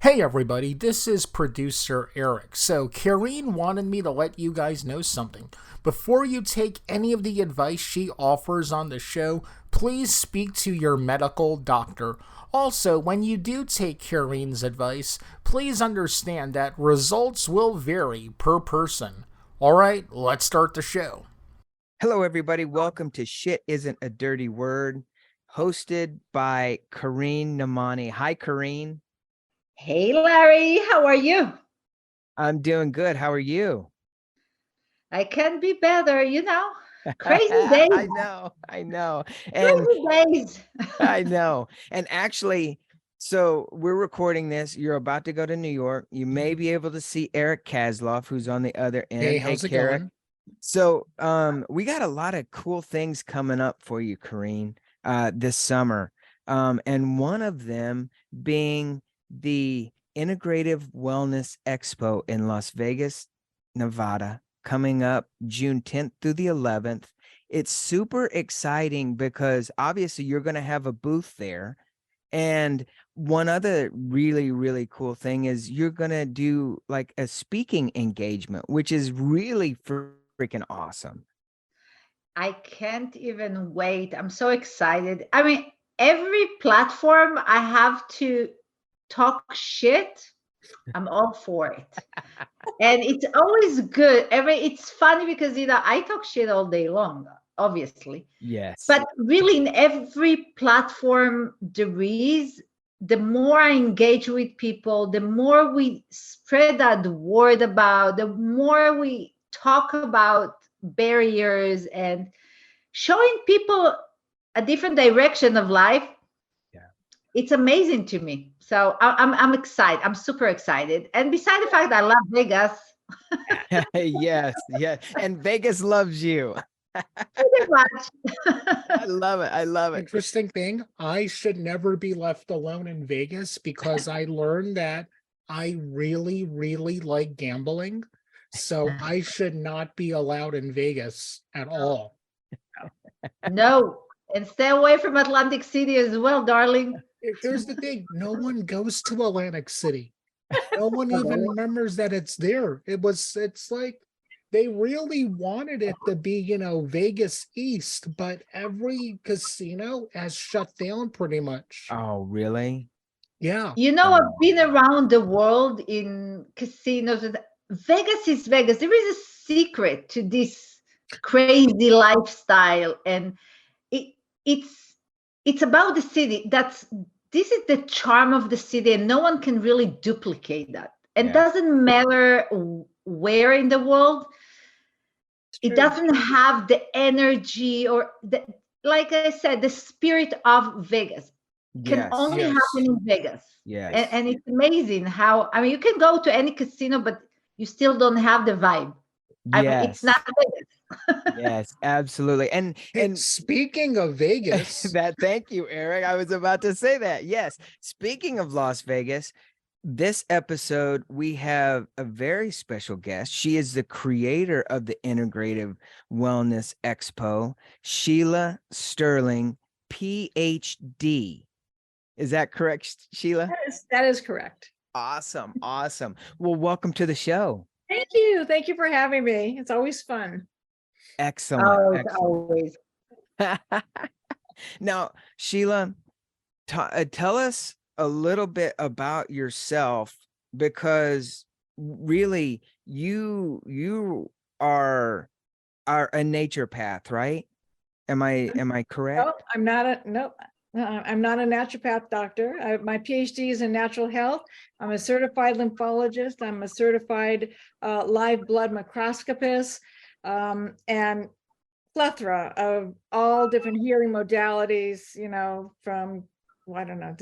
Hey everybody, this is producer Eric. So, Kareen wanted me to let you guys know something. Before you take any of the advice she offers on the show, please speak to your medical doctor. Also, when you do take Kareen's advice, please understand that results will vary per person. Alright, let's start the show. Hello, everybody. Welcome to Shit Isn't a Dirty Word, hosted by Kareen Namani. Hi, Kareen. Hey Larry, how are you? I'm doing good. How are you? I can be better, Crazy days, I know. And crazy days. I know. And actually, so we're recording this. You're about to go to New York. You may be able to see Eric Kasloff, who's on the other end. Hey, how's it going? So we got a lot of cool things coming up for you, Kareen, this summer. And one of them being the Integrative Wellness Expo in Las Vegas, Nevada, coming up June 10th through the 11th. It's super exciting because obviously you're going to have a booth there. And one other really, really cool thing is you're going to do like a speaking engagement, which is really freaking awesome. I can't even wait. I'm so excited. I mean, every platform I have to talk shit, I'm all for it. And it's always good. It's funny because I talk shit all day long, obviously. Yes. But really, in every platform there is, the more I engage with people, the more we spread that word about, the more we talk about barriers and showing people a different direction of life. Yeah. It's amazing to me. So I'm excited. I'm super excited. And besides the fact that I love Vegas, Yes. And Vegas loves you. pretty much. I love it. I love it. Interesting thing, I should never be left alone in Vegas because I learned that I really, really like gambling. So I should not be allowed in Vegas at all. No, and stay away from Atlantic City as well, darling. Here's the thing, no one goes to Atlantic City. No one even remembers that it's there. It's like they really wanted it to be, Vegas East, but every casino has shut down pretty much. Oh, really? Yeah. I've been around the world in casinos. Vegas is Vegas. There is a secret to this crazy lifestyle, and it it's about the city. This is the charm of the city, and no one can really duplicate that. And doesn't matter where in the world, it doesn't have the energy or like I said, the spirit of Vegas can only happen in Vegas. Yes. And it's amazing how, I mean, you can go to any casino, but you still don't have the vibe. I mean, it's not Vegas. Yes, absolutely. And speaking of Vegas, thank you, Eric. I was about to say that. Yes. Speaking of Las Vegas, this episode, we have a very special guest. She is the creator of the Integrative Wellness Expo, Sheila Stirling, PhD. Is that correct, Sheila? That is correct. Awesome. Well, welcome to the show. Thank you. Thank you for having me. It's always fun. Excellent. Always. Now, Sheila, tell us a little bit about yourself, because really you are a naturopath, right? Am I correct? Nope, I'm not a naturopath doctor. My PhD is in natural health. I'm a certified lymphologist. I'm a certified live blood microscopist, and plethora of all different healing modalities, from, I don't know,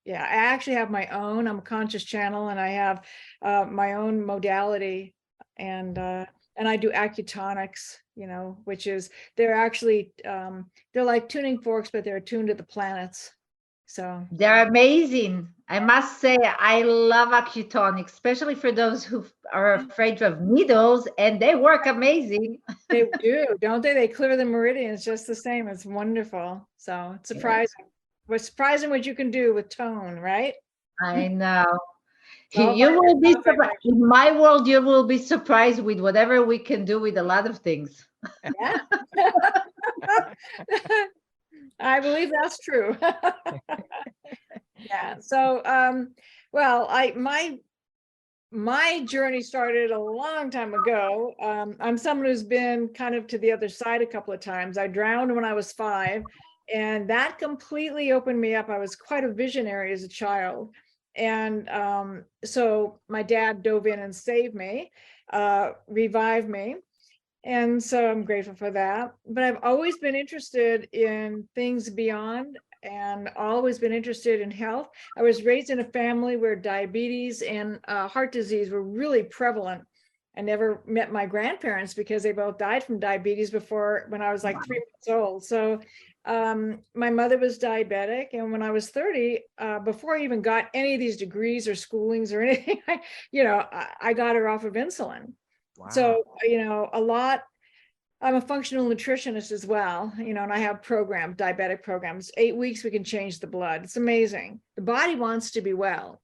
I actually have my own. I'm a conscious channel, and I have my own modality, and I do acutonics, which is, they're actually, they're like tuning forks, but they're attuned to the planets. So they're amazing. I must say, I love acutonics, especially for those who are afraid of needles, and they work amazing. They do, don't they? They clear the meridians just the same. It's wonderful. So it's surprising. What's surprising what you can do with tone, right? I know. So You will be surprised. In my world, you will be surprised with whatever we can do with a lot of things. yeah. I believe that's true. Yeah. So, well, my journey started a long time ago. I'm someone who's been kind of to the other side a couple of times. I drowned when I was 5, and that completely opened me up. I was quite a visionary as a child. And so my dad dove in and saved me, revived me. And so I'm grateful for that. But I've always been interested in things beyond and always been interested in health. I was raised in a family where diabetes and heart disease were really prevalent. I never met my grandparents because they both died from diabetes before when I was like 3 months old. So my mother was diabetic. And when I was 30, before I even got any of these degrees or schoolings or anything, I got her off of insulin. Wow. So, I'm a functional nutritionist as well, and I have diabetic programs. 8 weeks, we can change the blood. It's amazing. The body wants to be well.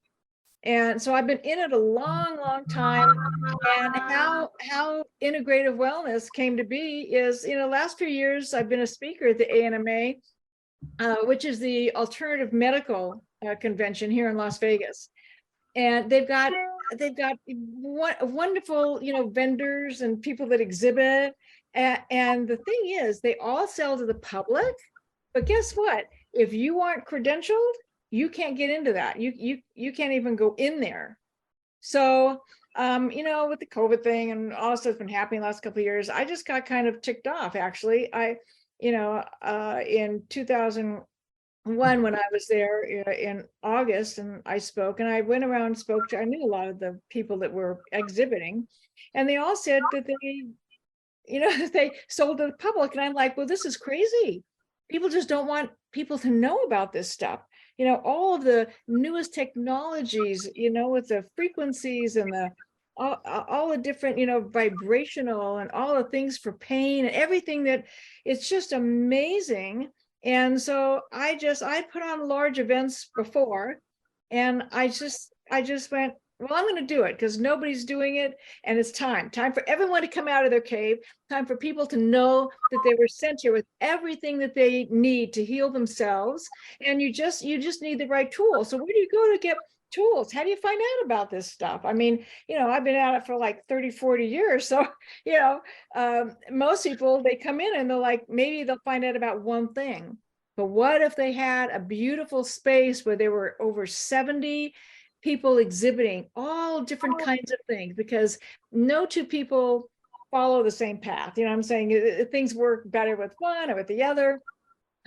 And so I've been in it a long, long time. And how integrative wellness came to be is, last few years, I've been a speaker at the ANMA, which is the Alternative Medical Convention here in Las Vegas. And they've got wonderful, vendors and people that exhibit. And the thing is, they all sell to the public. But guess what? If you aren't credentialed, you can't get into that. You can't even go in there. So, with the COVID thing and all this stuff's been happening the last couple of years, I just got kind of ticked off. Actually, in 2001, when I was there in August, and I spoke, and I went around and spoke to, I knew a lot of the people that were exhibiting, and they all said that they sold to the public. And I'm like, well, this is crazy. People just don't want people to know about this stuff. All of the newest technologies, with the frequencies and all the different, vibrational and all the things for pain and everything, that it's just amazing. And so I put on large events before, and I just went, well, I'm going to do it because nobody's doing it. And it's time for everyone to come out of their cave, time for people to know that they were sent here with everything that they need to heal themselves. And you just need the right tools. So where do you go to get tools? How do you find out about this stuff? I mean, I've been at it for like 30, 40 years. So, most people, they come in and they're like, maybe they'll find out about one thing. But what if they had a beautiful space where there were over 70 people exhibiting all different kinds of things? Because no two people follow the same path. I'm saying? Things work better with one or with the other.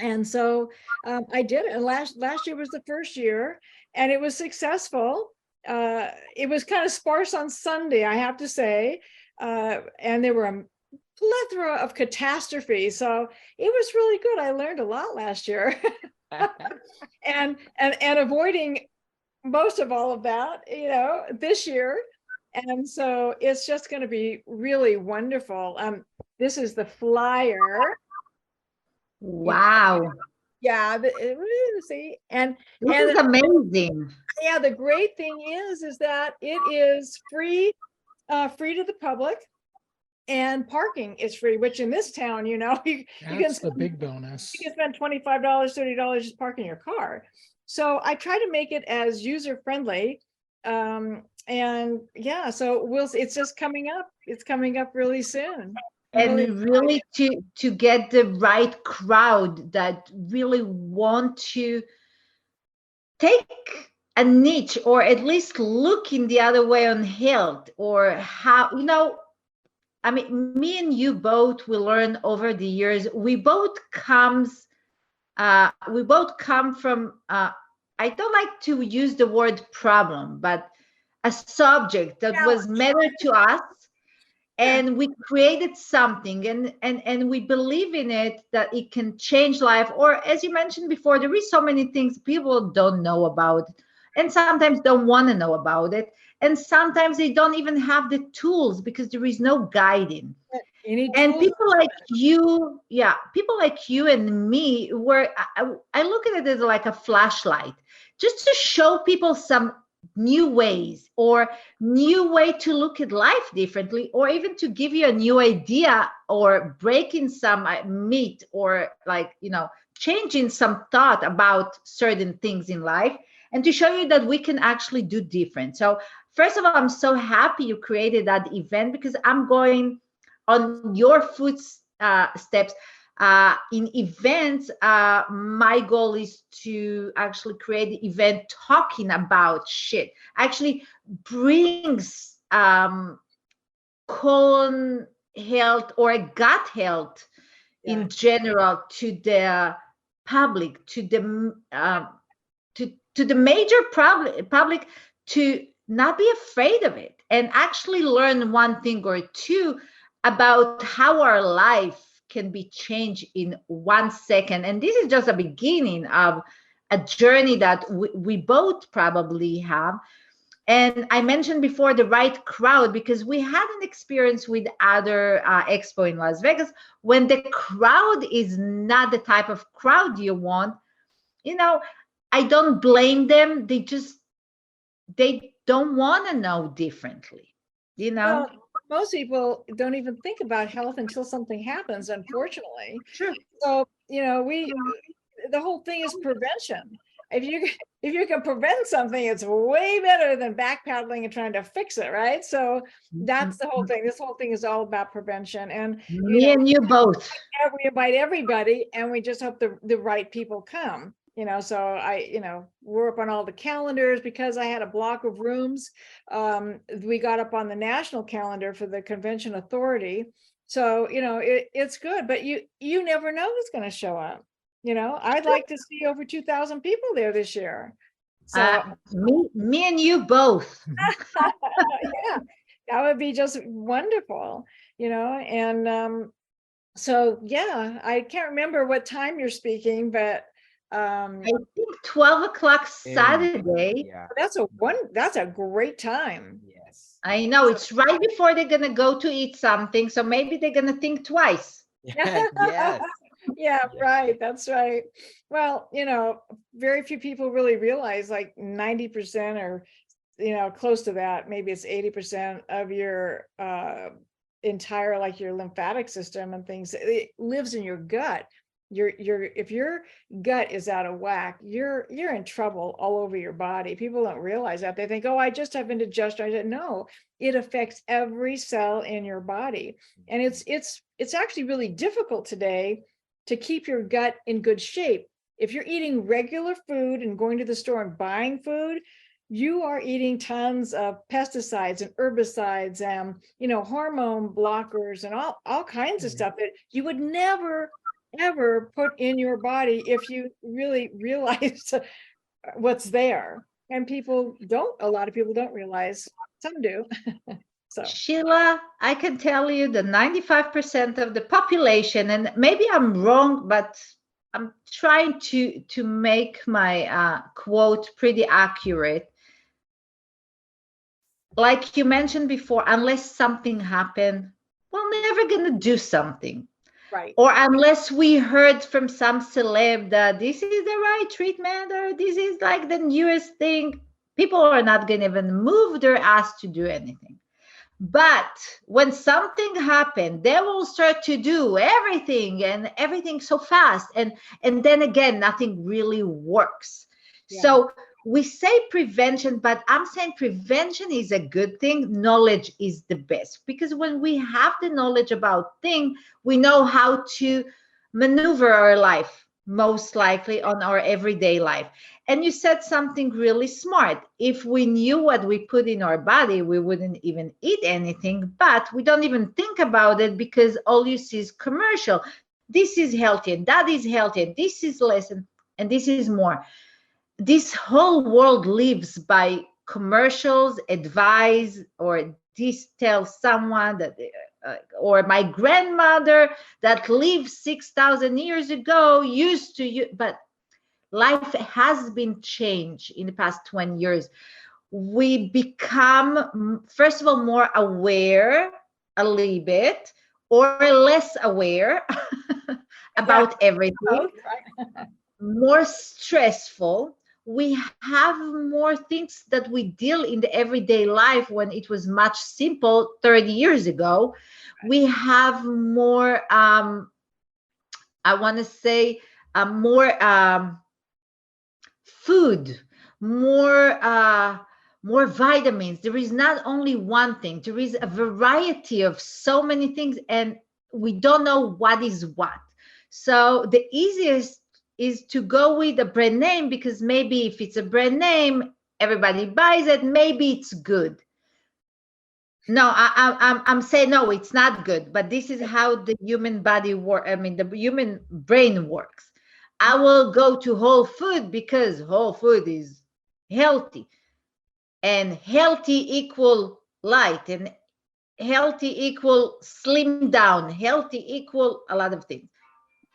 And so I did it. And last year was the first year, and it was successful. It was kind of sparse on Sunday, I have to say. And there were a plethora of catastrophes. So it was really good. I learned a lot last year. and avoiding most of all of that, this year. And so it's just going to be really wonderful. This is the flyer. Wow. Yeah, see, and This is amazing. Yeah, the great thing is that it is free to the public, and parking is free, which in this town, That's the big bonus. You can spend $25, $30 just parking your car. So I try to make it as user friendly. And yeah, so it's just coming up. It's coming up really soon. And really to get the right crowd that really want to take a niche, or at least look in the other way on health, or how, I mean, me and you both, we learn over the years, we both come from, I don't like to use the word problem, but a subject that was mattered to us. And we created something, and we believe in it, that it can change life. Or as you mentioned before, there is so many things people don't know about, and sometimes don't want to know about it. And sometimes they don't even have the tools because there is no guiding. And people like you, people like you and me, where I look at it as like a flashlight, just to show people some new ways, or new way to look at life differently, or even to give you a new idea, or breaking some myth, or like, changing some thought about certain things in life, and to show you that we can actually do different. So first of all, I'm so happy you created that event, because I'm going on your footsteps. In events, my goal is to actually create the event talking about shit. Actually brings colon health or gut health in general to the public, to the to the major public, to not be afraid of it, and actually learn one thing or two about how our life can be changed in 1 second. And this is just a beginning of a journey that we both probably have. And I mentioned before the right crowd, because we had an experience with other expo in Las Vegas. When the crowd is not the type of crowd you want, I don't blame them. They don't want to know differently, Well, most people don't even think about health until something happens, unfortunately. Sure. So, the whole thing is prevention. If you can prevent something, it's way better than backpedaling and trying to fix it, right? So that's the whole thing. This whole thing is all about prevention. And me and you both. we invite everybody, and we just hope the right people come. So we're up on all the calendars, because I had a block of rooms. We got up on the national calendar for the convention authority. So, it's good, but you never know who's going to show up. I'd like to see over 2,000 people there this year. So me and you both. yeah, that would be just wonderful, and so yeah, I can't remember what time you're speaking, but I think 12 o'clock Saturday. Yeah. That's a great time. Yes. I know, it's right before they're gonna go to eat something, so maybe they're gonna think twice. Yes. Yeah, right. That's right. Well, very few people really realize, like 90% or, close to that, maybe it's 80% of your entire, like your lymphatic system and things, it lives in your gut. If your gut is out of whack, you're in trouble all over your body. People don't realize that. They think, oh, I just have indigestion. I said, no, it affects every cell in your body. And it's actually really difficult today to keep your gut in good shape. If you're eating regular food and going to the store and buying food, you are eating tons of pesticides and herbicides and, hormone blockers and all kinds of stuff that you would never ever put in your body if you really realize what's there. And a lot of people don't realize. Some do. So Sheila, I can tell you that 95% of the population, and maybe I'm wrong, but I'm trying to make my quote pretty accurate. Like you mentioned before, unless something happened, we're never going to do something. right. Or unless we heard from some celeb that this is the right treatment, or this is like the newest thing, people are not going to even move their ass to do anything. But when something happened, they will start to do everything so fast. And then again, nothing really works. Yeah. So we say prevention, but I'm saying prevention is a good thing. Knowledge is the best, because when we have the knowledge about things, we know how to maneuver our life, most likely on our everyday life. And you said something really smart. If we knew what we put in our body, we wouldn't even eat anything, but we don't even think about it, because all you see is commercial. This is healthy, and that is healthy, and this is less, and this is more. This whole world lives by commercials, advice, or this tells someone that, or my grandmother that lived 6,000 years ago used to use, but life has been changed in the past 20 years. We become, first of all, more aware a little bit, or less aware about everything, more stressful. we have more things that we deal in the everyday life when it was much simple 30 years ago. We have more, I want to say, more food, more vitamins. There is not only one thing, there is a variety of so many things, and we don't know what is what. So the easiest is to go with a brand name, because maybe if it's a brand name, everybody buys it, maybe it's good. No, I'm saying no, it's not good. But this is how the human body work. I mean, the human brain works. I will go to Whole Food because Whole Food is healthy, and healthy equal light, and healthy equal slim down, healthy equal a lot of things.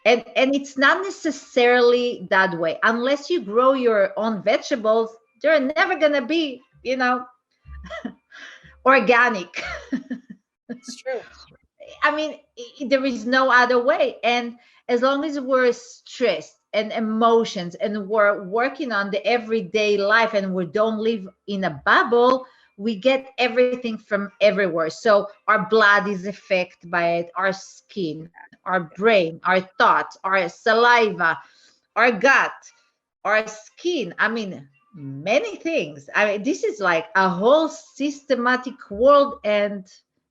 And it's not necessarily that way. Unless you grow your own vegetables, they're never gonna be, organic. It's true. I mean, there is no other way. And as long as we're stressed and emotions and we're working on the everyday life and we don't live in a bubble, we get everything from everywhere. So our blood is affected by it, our skin, our brain, our thoughts, our saliva, our gut, our skin. I mean, many things. I mean, this is like a whole systematic world. And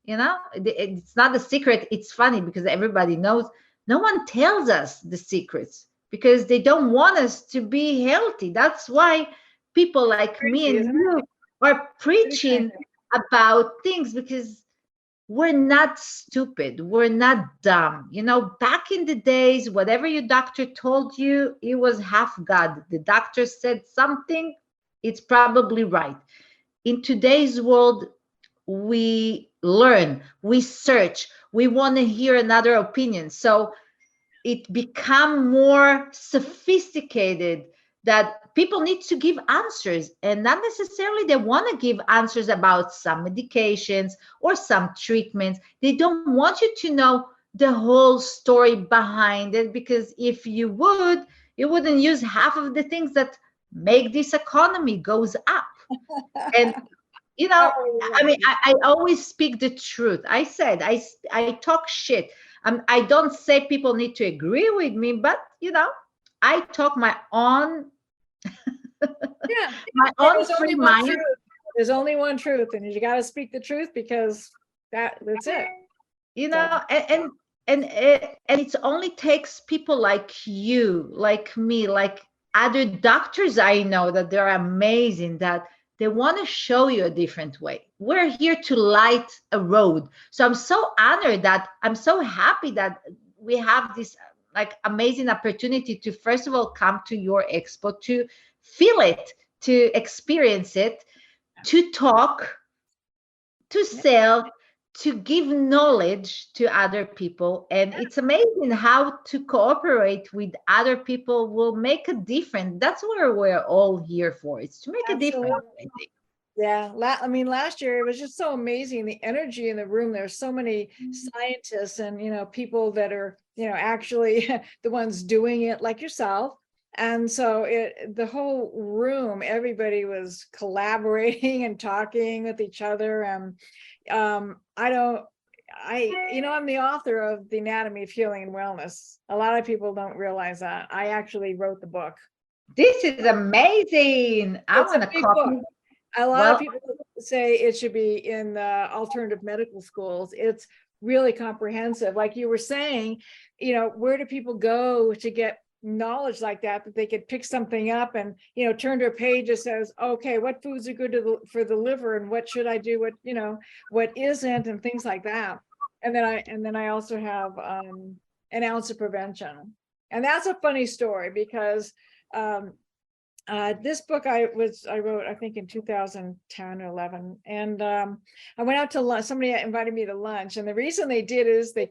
it's not a secret. It's funny because everybody knows. No one tells us the secrets because they don't want us to be healthy. That's why people like me Crazy, and isn't you are preaching about things, because we're not stupid. We're not dumb. Back in the days, whatever your doctor told you, it was half God. The doctor said something, it's probably right. In today's world, we learn, we search, we want to hear another opinion. So it become more sophisticated, that people need to give answers, and not necessarily they want to give answers about some medications or some treatments. They don't want you to know the whole story behind it, because if you would, you wouldn't use half of the things that make this economy goes up. And I mean, I always speak the truth. I said I talk shit. I don't say people need to agree with me, but I talk my own Yeah. my own There's only free one mind. truth. There's only one truth, and you got to speak the truth, because that's it. And it only takes people like you, like me, like other doctors I know that they're amazing, that they want to show you a different way. We're here to light a road. So I'm so honored, that I'm so happy that we have this like amazing opportunity to first of all come to your expo, to feel it, to experience it, to talk, to sell, to give knowledge to other people. And it's amazing how to cooperate with other people will make a difference. That's what we're all here for. It's to make a difference, I think. Yeah, I mean, last year it was just so amazing, the energy in the room. There's so many scientists and people that are actually the ones doing it, like yourself. And so the whole room, everybody was collaborating and talking with each other. And I'm the author of The Anatomy of Healing and Wellness. A lot of people don't realize that. I actually wrote the book. This is amazing. I want to copy. A lot of people say it should be in the alternative medical schools. It's really comprehensive. Like you were saying, where do people go to get knowledge like that they could pick something up and, turn to a page that says, okay, what foods are good for the liver, and what should I do, what isn't, and things like that. And then I also have an ounce of prevention. And that's a funny story, because this book I wrote, I think in 2010 or 11. And I went out to lunch. Somebody invited me to lunch. And the reason they did is they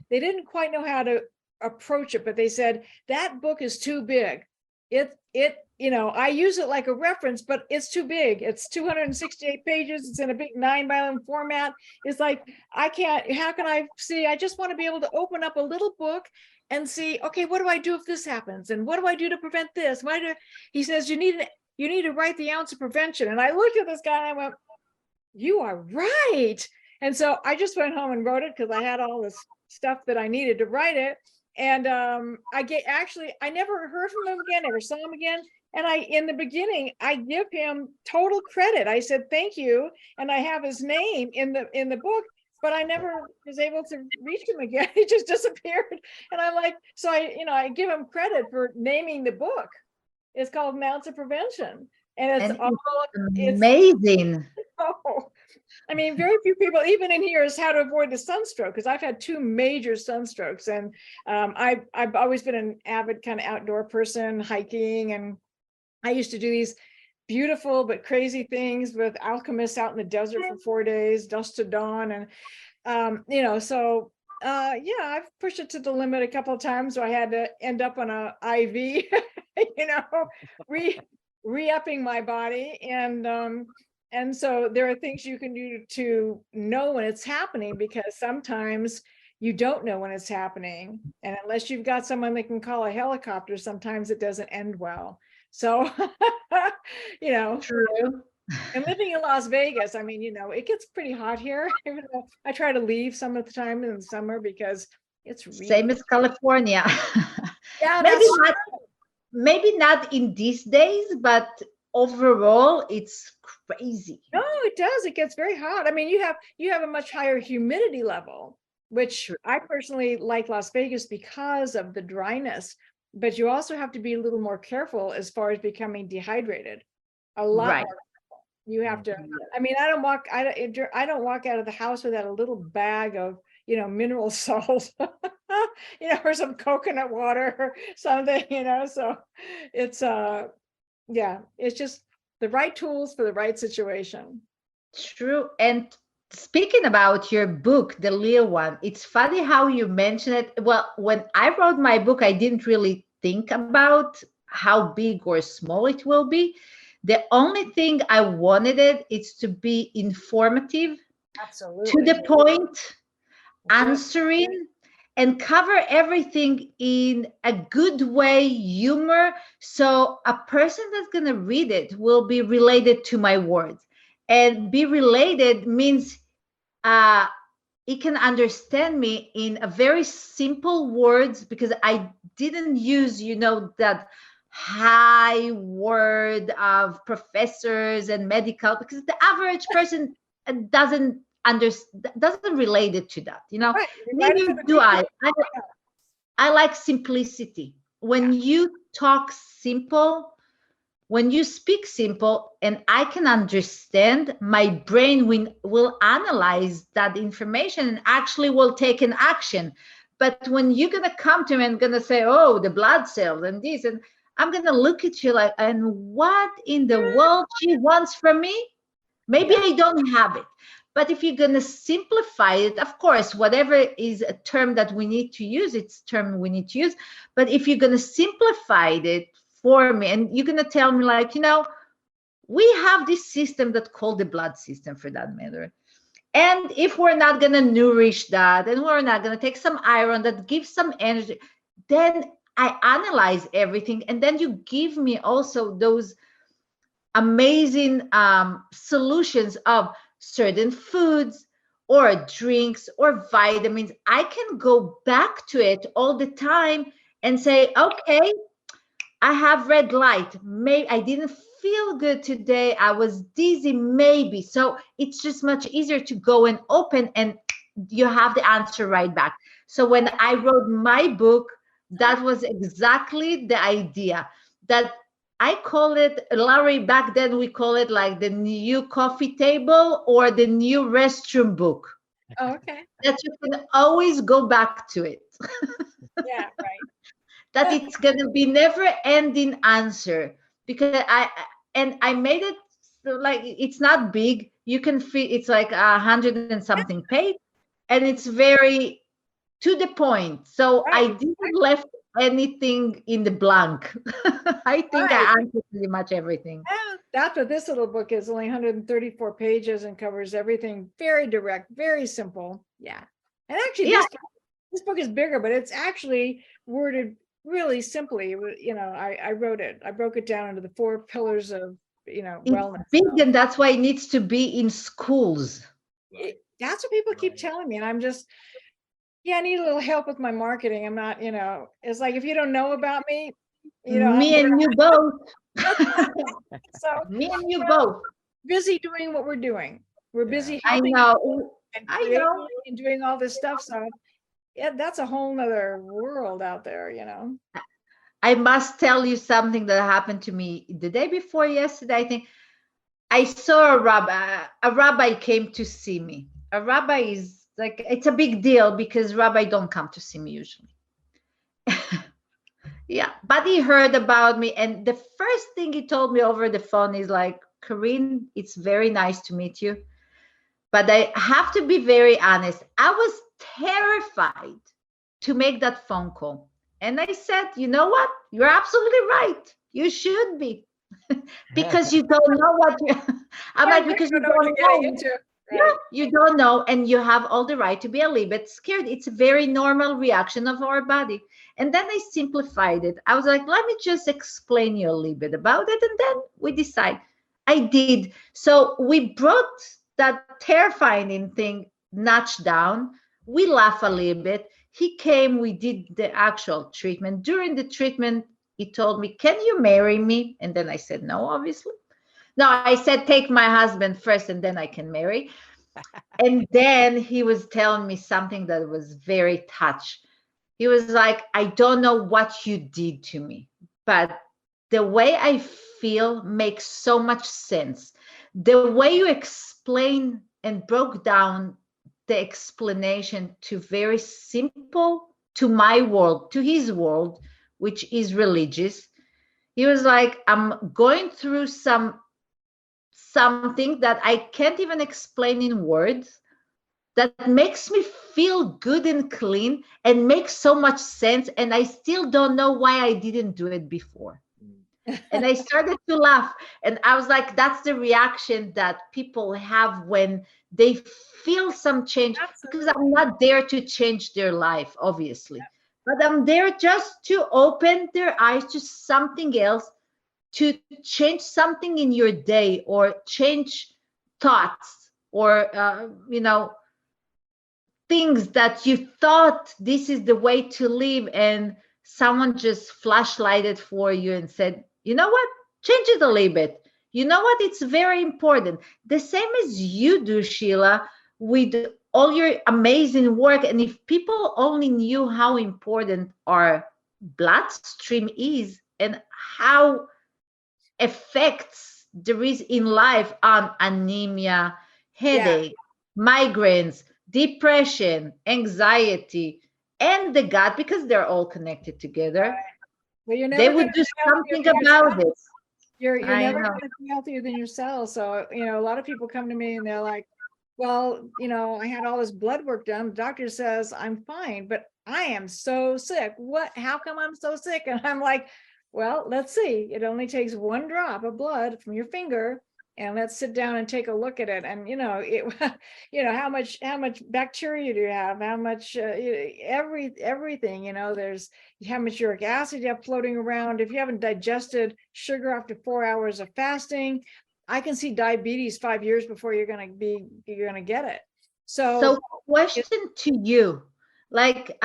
didn't quite know how to approach it, but they said, that book is too big. I use it like a reference, but it's too big. It's 268 pages. It's in a big 9-by-11 format. It's like, how can I see? I just want to be able to open up a little book and see, okay, what do I do if this happens? And what do I do to prevent this? He says, you need to write the ounce of prevention. And I looked at this guy and I went, you are right. And so I just went home and wrote it because I had all this stuff that I needed to write it. And I never heard from him again, never saw him again. And in the beginning, I give him total credit. I said, thank you. And I have his name in the book, but I never was able to reach him again. He just disappeared. And I'm like, so I give him credit for naming the book. It's called An Ounce of Prevention. And it's amazing. Oh, I mean, very few people, even in here, is how to avoid the sunstroke, because I've had 2 major sunstrokes, and I've always been an avid kind of outdoor person, hiking, and I used to do these beautiful but crazy things with alchemists out in the desert for 4 days, dusk to dawn, and I've pushed it to the limit a couple of times, so I had to end up on a IV, re-upping my body, and so there are things you can do to know when it's happening, because sometimes you don't know when it's happening. And unless you've got someone that can call a helicopter, sometimes it doesn't end well. So, True. and living in Las Vegas, I mean, it gets pretty hot here. I try to leave some of the time in the summer because it's really Same as California. Yeah, maybe not in these days, but overall it's crazy. No, it does. It gets very hot. I mean, you have a much higher humidity level, which I personally like Las Vegas because of the dryness, but you also have to be a little more careful as far as becoming dehydrated. A lot Right. more. You have to, I mean, I don't walk out of the house without a little bag of, mineral salt, or some coconut water or something, so it's, it's just the right tools for the right situation. True. And speaking about your book, the little one, it's funny how you mention it. Well, when I wrote my book, I didn't really think about how big or small it will be. The only thing I wanted it is to be informative, Absolutely, to the point, answering, and cover everything in a good way, humor. So a person that's going to read it will be related to my words. And be related means he can understand me in a very simple words, because I didn't use, that high word of professors and medical, because the average person doesn't relate it to that, Right. Neither do I like simplicity. When you talk simple, when you speak simple and I can understand, my brain will analyze that information and actually will take an action. But when you're going to come to me and going to say, oh, the blood cells and this, and I'm going to look at you like, and what in the world she wants from me? Maybe I don't have it. But if you're going to simplify it, of course, whatever is a term that we need to use, it's a term we need to use. But if you're going to simplify it for me, and you're going to tell me like, we have this system that's called the blood system, for that matter. And if we're not going to nourish that, and we're not going to take some iron that gives some energy, then I analyze everything. And then you give me also those amazing solutions of certain foods or drinks or vitamins. I can go back to it all the time and say, okay, I have red light. Maybe I didn't feel good today. I was dizzy, maybe. So it's just much easier to go and open, and you have the answer right back. So when I wrote my book, that was exactly the idea. That I call it, Larry, back then we call it like the new coffee table or the new restroom book. Oh, okay. That you can always go back to it. Yeah, right. That it's going to be never ending answer, because I made it so like it's not big. You can fit, it's like 100 and something page, and it's very to the point. So I didn't left anything in the blank. I think I answered pretty much everything. That's what this little book is, only 134 pages and covers everything. Very direct, very simple. Yeah. And actually, this book is bigger, but it's actually worded really simply. I wrote it. I broke it down into the 4 pillars of, wellness. It's big, and that's why it needs to be in schools. That's what people keep telling me. And I'm just, I need a little help with my marketing. I'm not, it's like, if you don't know about me, Me and you both. So Me and you both. busy doing what we're doing. We're busy I helping know. and I creating know. and doing all this stuff. So yeah, that's a whole nother world out there, I must tell you something that happened to me the day before yesterday. I think I saw a rabbi. A rabbi came to see me. A rabbi is like, it's a big deal because rabbi don't come to see me usually. Yeah, but he heard about me, and the first thing he told me over the phone is like, Corinne, it's very nice to meet you, but I have to be very honest. I was terrified to make that phone call. And I said, you know what? You're absolutely right. You should be. Because you don't know what you I'm like, because you don't know. Yeah, you don't know, and you have all the right to be a little bit scared. It's a very normal reaction of our body. And then I simplified it. I was like, let me just explain you a little bit about it, and then we decide. I did. So we brought that terrifying thing notch down. We laugh a little bit. He came, we did the actual treatment. During the treatment, he told me, can you marry me? And then I said, no, obviously. No, I said, take my husband first and then I can marry. And then he was telling me something that was very touched. He was like, I don't know what you did to me, but the way I feel makes so much sense. The way you explain and broke down the explanation to very simple, to my world, to his world, which is religious. He was like, I'm going through something that I can't even explain in words, that makes me feel good and clean and makes so much sense. And I still don't know why I didn't do it before. And I started to laugh. And I was like, that's the reaction that people have when they feel some change. Because I'm not there to change their life, obviously. But I'm there just to open their eyes to something else, to change something in your day, or change thoughts, or things that you thought this is the way to live, and someone just flashlighted for you and said, you know what, change it a little bit. You know what, it's very important. The same as you do, Sheila, with all your amazing work. And if people only knew how important our bloodstream is and how effects there is in life on anemia, headache, migraines, depression, anxiety, and the gut, because they're all connected together. Well, you're They never would gonna do be healthier something than about yourself. it. You're I never know. going to be healthier than yourself. So, a lot of people come to me and they're like, well, I had all this blood work done. The doctor says I'm fine, but I am so sick. How come I'm so sick? And I'm like, well, let's see. It only takes 1 drop of blood from your finger, and let's sit down and take a look at it. And how much bacteria do you have? How much everything. There's how much uric acid you have floating around. If you haven't digested sugar after 4 hours of fasting, I can see diabetes 5 years before you're gonna get it. So question to you. Like,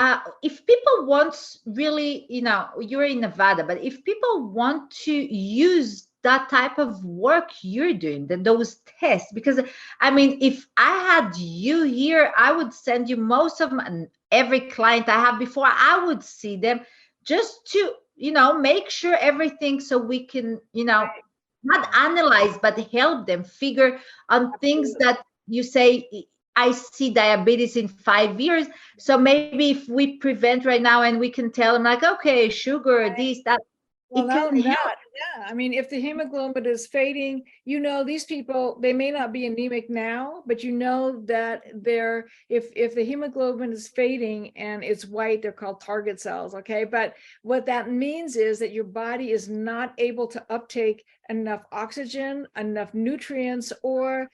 if people want really, you're in Nevada, but if people want to use that type of work you're doing, those tests, because I mean, if I had you here, I would send you most of every client I have before I would see them, just to, make sure everything, so we can, not analyze, but help them figure on things that you say, I see diabetes in 5 years. So maybe if we prevent right now, and we can tell them like, okay, sugar, this, that, well, it not can only help. that, I mean, if the hemoglobin is fading, these people, they may not be anemic now, but that if the hemoglobin is fading and it's white, they're called target cells. Okay. But what that means is that your body is not able to uptake enough oxygen, enough nutrients, or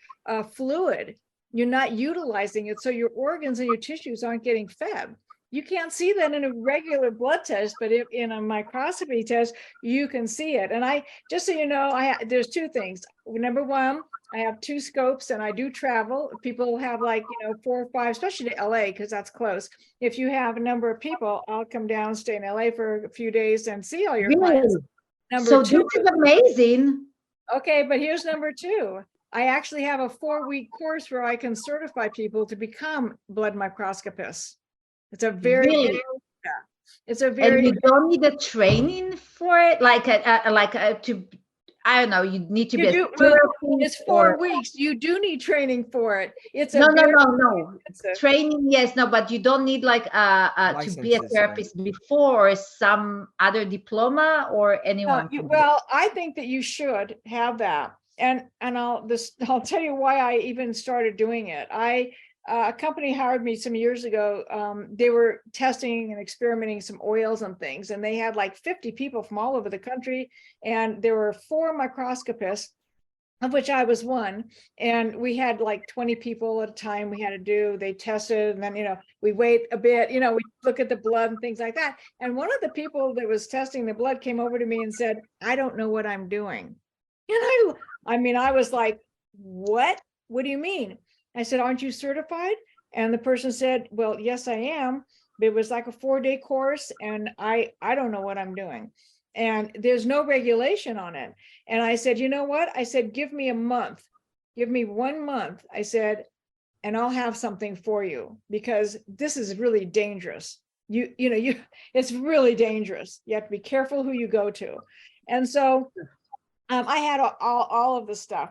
fluid. You're not utilizing it. So your organs and your tissues aren't getting fed. You can't see that in a regular blood test, but if in a microscopy test, you can see it. And just so you know, there's two things. Number one, I have 2 scopes and I do travel. People have 4 or 5, especially to LA, because that's close. If you have a number of people, I'll come down, stay in LA for a few days and see all your clients. So this is amazing. Okay, but here's number 2. I actually have a 4-week course where I can certify people to become blood microscopists. It's a very, it's a very. And you don't need a training for it, to, I don't know. You need to be. It's 4 weeks. You do need training for it. It's no. Training, yes, no, but you don't need to be a therapist before, or some other diploma or anyone. Well, I think that you should have that, and I'll tell you why I even started doing it. A company hired me some years ago. They were testing and experimenting some oils and things, and they had 50 people from all over the country, and there were 4 microscopists, of which I was one, and we had 20 people at a time we had to do. They tested, and then we wait a bit, we look at the blood and things like that. And one of the people that was testing the blood came over to me and said, "I don't know what I'm doing." And I was like, "What do you mean?" I said, "Aren't you certified?" And the person said, "Well, yes, I am. But it was a 4-day course, and I don't know what I'm doing. And there's no regulation on it." And I said, "You know what?" I said, "Give me a month. Give me 1 month." I said, "and I'll have something for you, because this is really dangerous. It's really dangerous. You have to be careful who you go to." And so I had all of the stuff.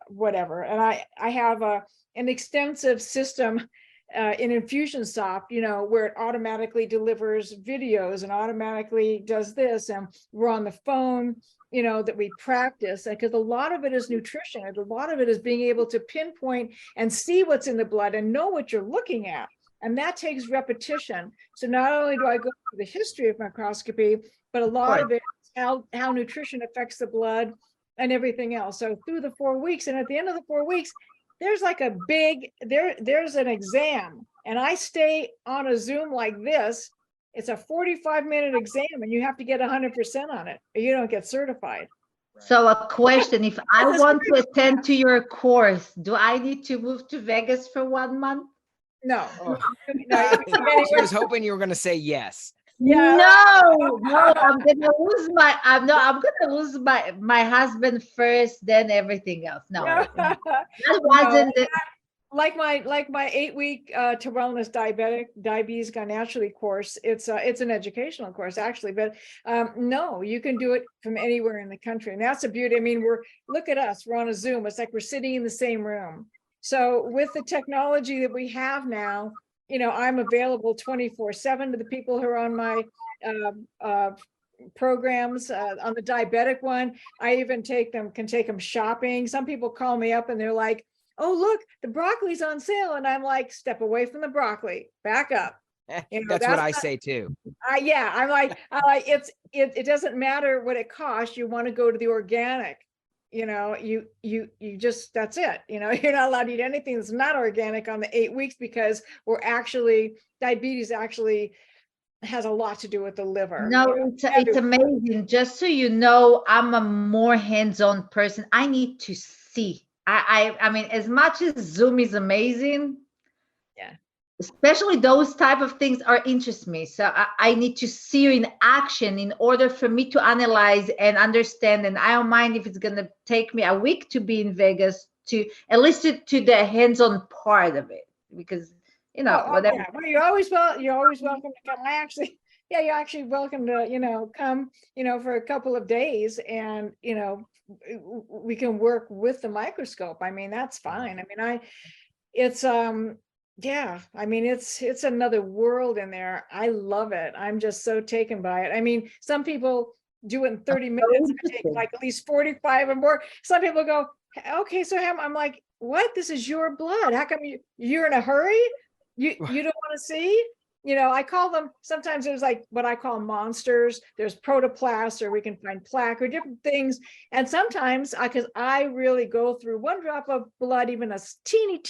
Whatever. And I have an extensive system in Infusionsoft, where it automatically delivers videos and automatically does this. And we're on the phone, that we practice, because a lot of it is nutrition. And a lot of it is being able to pinpoint and see what's in the blood and know what you're looking at. And that takes repetition. So not only do I go through the history of microscopy, but a lot of it how nutrition affects the blood and everything else. So through the 4 weeks, and at the end of the 4 weeks, there's there's an exam, and I stay on a Zoom like this. It's a 45-minute exam, and you have to get 100% on it, or you don't get certified. So a question, if I want to attend to your course, do I need to move to Vegas for 1 month? No. She was hoping you were going to say yes. Yeah. No, I'm gonna lose my husband first, then everything else. No, that wasn't like my 8-week to wellness diabetes gone naturally course. It's an educational course actually, but no, you can do it from anywhere in the country, and that's the beauty. Look at us, we're on a Zoom. It's like we're sitting in the same room. So with the technology that we have now, I'm available 24/7 to the people who are on my programs. On the diabetic one, I even can take them shopping. Some people call me up and they're like, "Oh, look, the broccoli's on sale." And I'm like, "Step away from the broccoli, back up." That's what I say too. I'm like, it doesn't matter what it costs. You want to go to the organic. You just, that's it. You're not allowed to eat anything that's not organic on the 8 weeks, because diabetes actually has a lot to do with the liver. No, it's amazing. Just so you know, I'm a more hands-on person. I need to see. I mean, as much as Zoom is amazing, especially those type of things interest me. So I need to see you in action in order for me to analyze and understand. And I don't mind if it's going to take me a week to be in Vegas, to at least to the hands-on part of it, because whatever. Yeah. Well, you're always welcome to come. You're actually welcome to come for a couple of days, and we can work with the microscope. That's fine. It's another world in there. I love it. I'm just so taken by it. Some people do it in 30 minutes. I take at least 45 or more. Some people go, "Okay, so I'm like, what? This is your blood. How come you're in a hurry? You don't want to see?" I call them, sometimes there's what I call monsters. There's protoplasts, or we can find plaque, or different things. And sometimes, because I really go through 1 drop of blood, even a teeny,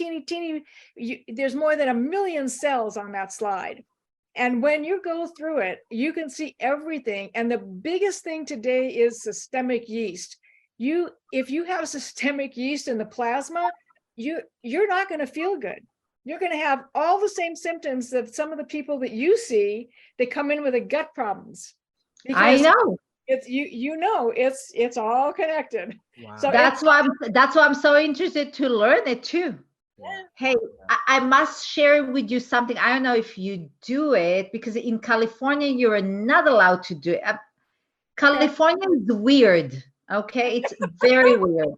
there's more than 1 million cells on that slide. And when you go through it, you can see everything. And the biggest thing today is systemic yeast. If you have systemic yeast in the plasma, you're not going to feel good. You're going to have all the same symptoms that some of the people that you see, they come in with the gut problems. I know. It's it's all connected. Wow. So That's why I'm so interested to learn it too. Yeah. Hey, I must share with you something. I don't know if you do it, because in California you're not allowed to do it. California is weird. Okay, it's very weird.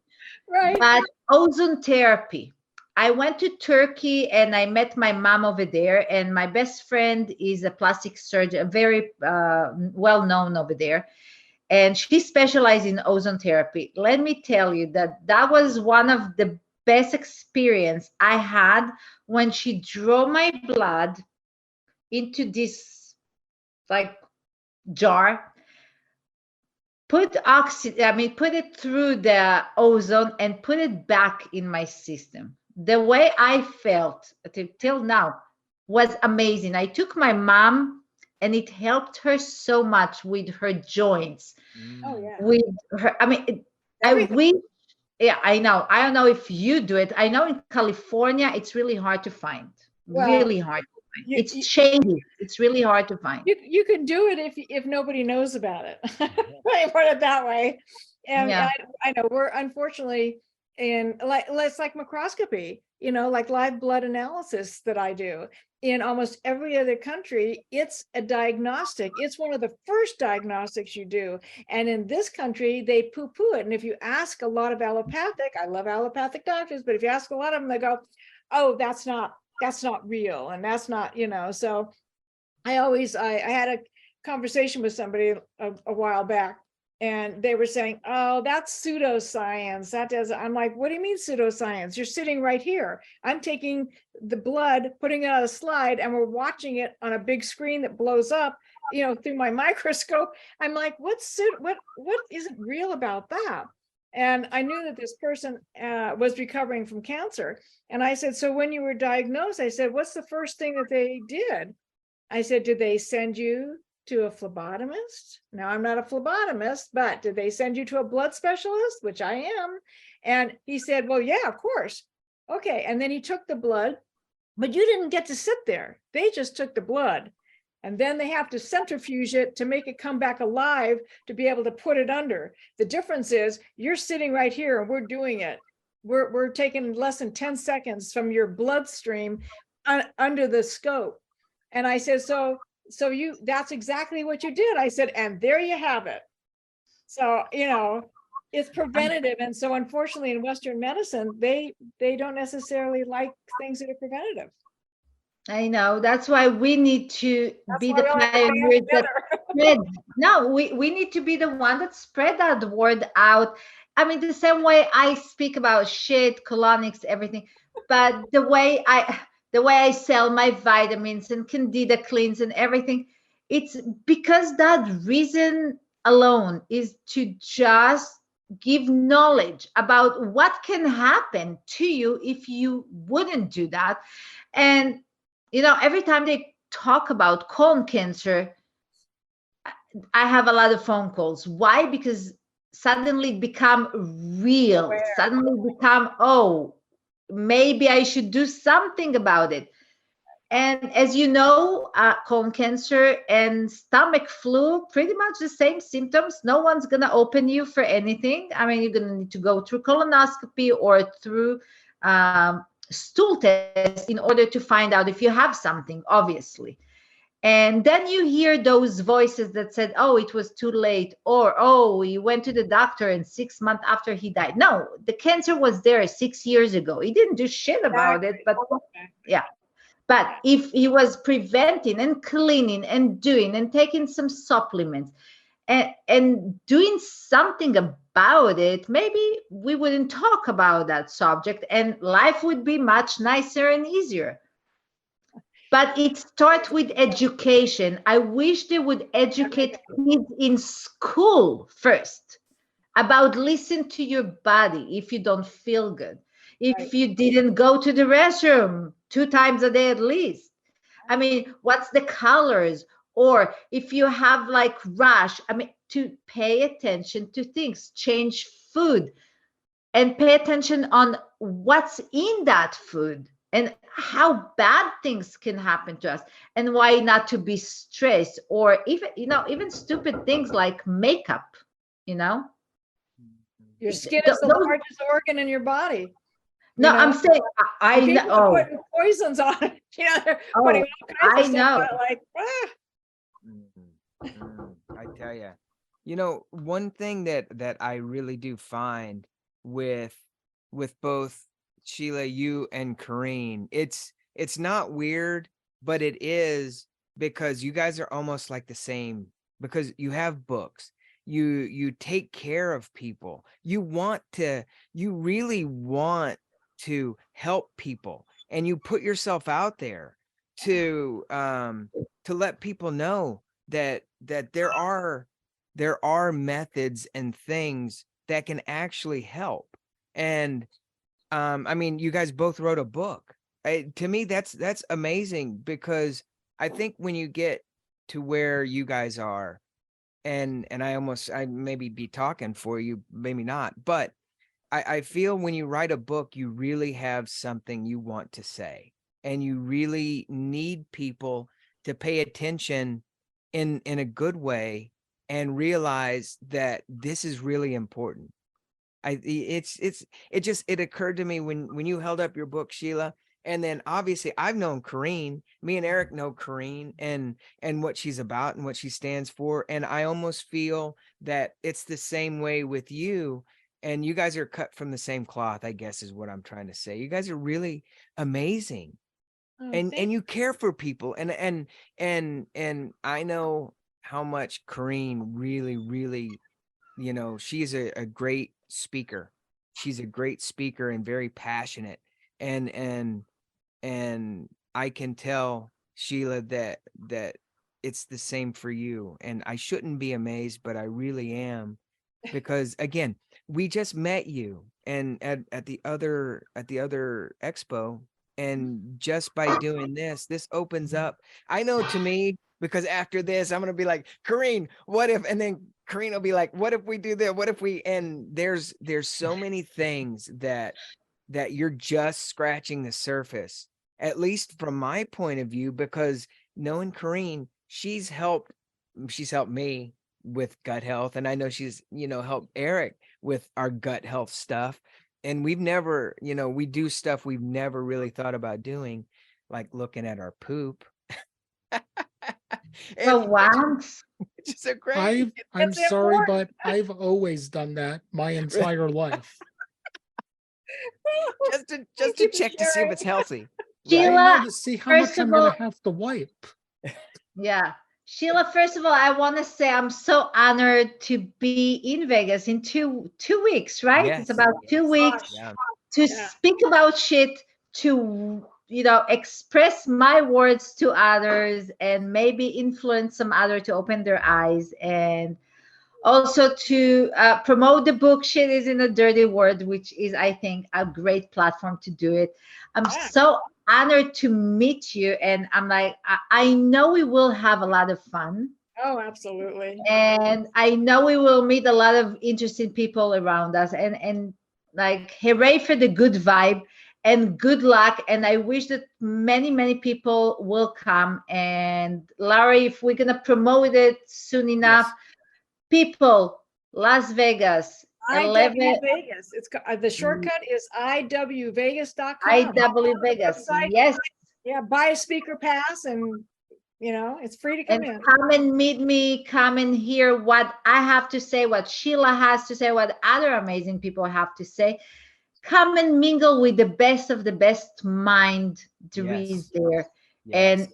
right. But ozone therapy. I went to Turkey and I met my mom over there, and my best friend is a plastic surgeon, very well known over there, and she specialized in ozone therapy. Let me tell you that was one of the best experience I had when she drew my blood into this like jar, put it through the ozone and put it back in my system. The way I felt till now was amazing. I took my mom and it helped her so much with her joints, Oh yeah. with her. I Everything. wish. Yeah, I know. I don't know if you do it. I know in California it's really hard to find. Well, Really hard to find. you- It's you- shady. It's really hard to find. You can do it if nobody knows about it. Let me put it that way. And Yeah. I know we're unfortunately in it's like microscopy, like live blood analysis that I do. In almost every other country, it's a diagnostic. It's one of the first diagnostics you do. And in this country, they poo-poo it. And if you ask a lot of allopathic, I love allopathic doctors, but if you ask a lot of them, they go, oh, that's not real. And that's not, so I had a conversation with somebody a while back, and they were saying, oh, that's pseudoscience. I'm like, what do you mean pseudoscience? You're sitting right here. I'm taking the blood, putting it on a slide, and we're watching it on a big screen that blows up, through my microscope. I'm like, what isn't real about that? And I knew that this person was recovering from cancer. And I said, so when you were diagnosed, I said, what's the first thing that they did? I said, did they send you to a phlebotomist? Now, I'm not a phlebotomist, but did they send you to a blood specialist, which I am? And he said, well, yeah, of course. Okay. And then he took the blood, but you didn't get to sit there. They just took the blood, and then they have to centrifuge it to make it come back alive to be able to put it under. The difference is you're sitting right here and we're doing it. We're taking less than 10 seconds from your bloodstream under the scope. And I said, so that's exactly what you did. I said, and there you have it. So, it's preventative. And so unfortunately in Western medicine, they don't necessarily like things that are preventative. I know. That's why we need to be why the we all have to band pioneers that together. spread. No, we need to be the one that spread that word out. The same way I speak about shit, colonics, everything, but the way I sell my vitamins and Candida cleans and everything, it's because that reason alone is to just give knowledge about what can happen to you if you wouldn't do that. And every time they talk about colon cancer, I have a lot of phone calls. Why? Because suddenly it become real. Aware. Suddenly become, oh, maybe I should do something about it. And as you know, colon cancer and stomach flu, pretty much the same symptoms. No one's going to open you for anything. You're going to need to go through colonoscopy or through stool test in order to find out if you have something, obviously. And then you hear those voices that said, oh, it was too late, or, oh, you went to the doctor and 6 months after he died. No, the cancer was there 6 years ago. He didn't do shit about it, but yeah. But if he was preventing and cleaning and doing and taking some supplements and doing something about it, maybe we wouldn't talk about that subject and life would be much nicer and easier. But it starts with education. I wish they would educate kids in school first about listen to your body if you don't feel good. If you didn't go to the restroom 2 times a day at least. I mean, what's the colors? Or if you have like rash, I mean, to pay attention to things, change food, and pay attention on what's in that food and how bad things can happen to us, and why not to be stressed, or even, even stupid things like makeup, you know. Your skin is the Those, largest organ in your body. no, You know? I'm saying, I And know. people are putting poisons on it. They're putting all kinds I of stuff know. on it, like, I tell you, one thing that I really do find with both Sheila, you and Kareen, it's not weird, but it is, because you guys are almost like the same, because you have books, you take care of people, you really want to help people, and you put yourself out there to let people know that there are methods and things that can actually help. And I mean, you guys both wrote a book. To me, that's amazing, because I think when you get to where you guys are, and I maybe be talking for you, maybe not, but I feel when you write a book, you really have something you want to say, and you really need people to pay attention in a good way, and realize that this is really important. It occurred to me when you held up your book, Sheila, and then obviously I've known Kareen, me and Eric know Kareen, and what she's about and what she stands for. And I almost feel that it's the same way with you, and you guys are cut from the same cloth, I guess is what I'm trying to say. You guys are really amazing. oh, And you care for people, and I know how much Kareen really, she's a great speaker. She's a great speaker and very passionate. And I can tell, Sheila, that it's the same for you. And I shouldn't be amazed, but I really am, because again, we just met you and at the other expo, and just by doing this opens up. I know, to me, because after this I'm gonna be like, Kareen, what if, and then Kareen will be like, what if we do that, what if we, and there's so many things that you're just scratching the surface, at least from my point of view, because knowing Kareen, she's helped me with gut health, and I know she's helped Eric with our gut health stuff. And we've never, we do stuff we've never really thought about doing, like looking at our poop. So And once, it's just so great. I'm It's sorry, important. but I've always done that my entire life. just to Thank you for check to see if sharing. it's healthy. I Sheila, know, to see how first much I'm of gonna all, have to wipe. yeah. Sheila, first of all, I want to say I'm so honored to be in Vegas in two weeks, right? It's Yes. about 2 weeks Yeah. to Yeah. speak about shit, to express my words to others, and maybe influence some other to open their eyes, and also to promote the book Shit is in a Dirty Word, which is, I think, a great platform to do it. I'm Yeah. so honored to meet you, and I'm like, I know we will have a lot of fun, Oh, absolutely. and I know we will meet a lot of interesting people around us, and like, hooray for the good vibe and good luck. And I wish that many people will come. And Larry, if we're gonna promote it soon enough, Yes. people, Las Vegas, IW 11 Vegas. It's the shortcut is iwvegas.com. IW Vegas. Website. Yes. Yeah, buy a speaker pass, and it's free to come And in. come and meet me, come and hear what I have to say, what Sheila has to say, what other amazing people have to say. Come and mingle with the best of the best mind there is Yes. there. Yes. And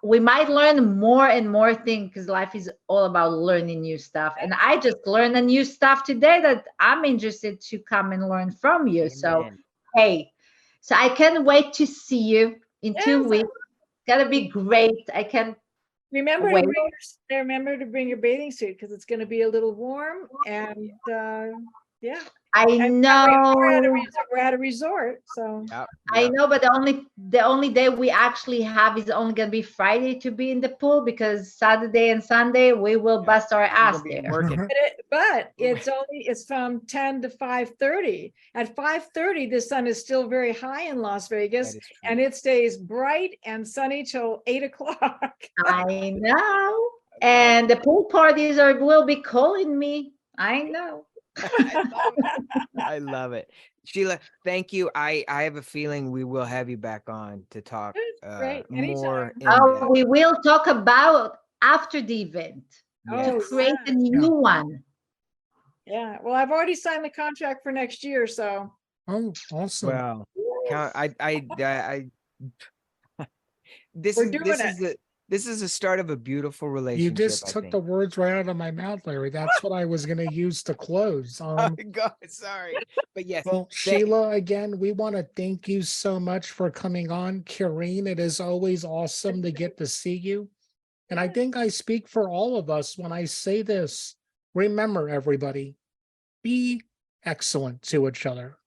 we might learn more and more things, because life is all about learning new stuff. And I just learned a new stuff today that I'm interested to come and learn from you. So, Amen. hey, so I can't wait to see you in Yes. 2 weeks. It's gonna be great. I can't Remember wait. to bring your bathing suit, because it's going to be a little warm. And yeah, I And by the way, know. we're at a resort, so. Yep, I yep. know, but the only day we actually have is only gonna be Friday to be in the pool, because Saturday and Sunday we will Yep. bust our We're gonna ass be there. working. But it's from 10 to 5:30. At 5:30, the sun is still very high in Las Vegas, That is and true. it stays bright and sunny till 8 o'clock. I know. And the pool parties will be calling me. I know. I love it. I love it. Sheila, thank you. I have a feeling we will have you back on to talk Great, more anytime. in Oh, depth. we will talk about after the event Oh, to Yes. create yeah. a new one. Yeah, well, I've already signed the contract for next year, so. Oh, awesome. Well, this We're is doing this it. is the start of a beautiful You relationship. just I took think. the words right out of my mouth, Larry. That's what I was going to use to close. Oh, God, sorry, but yes. Well, Sheila, again, we want to thank you so much for coming on. Kareen, it is always awesome to get to see you. And I think I speak for all of us when I say this. Remember, everybody, be excellent to each other.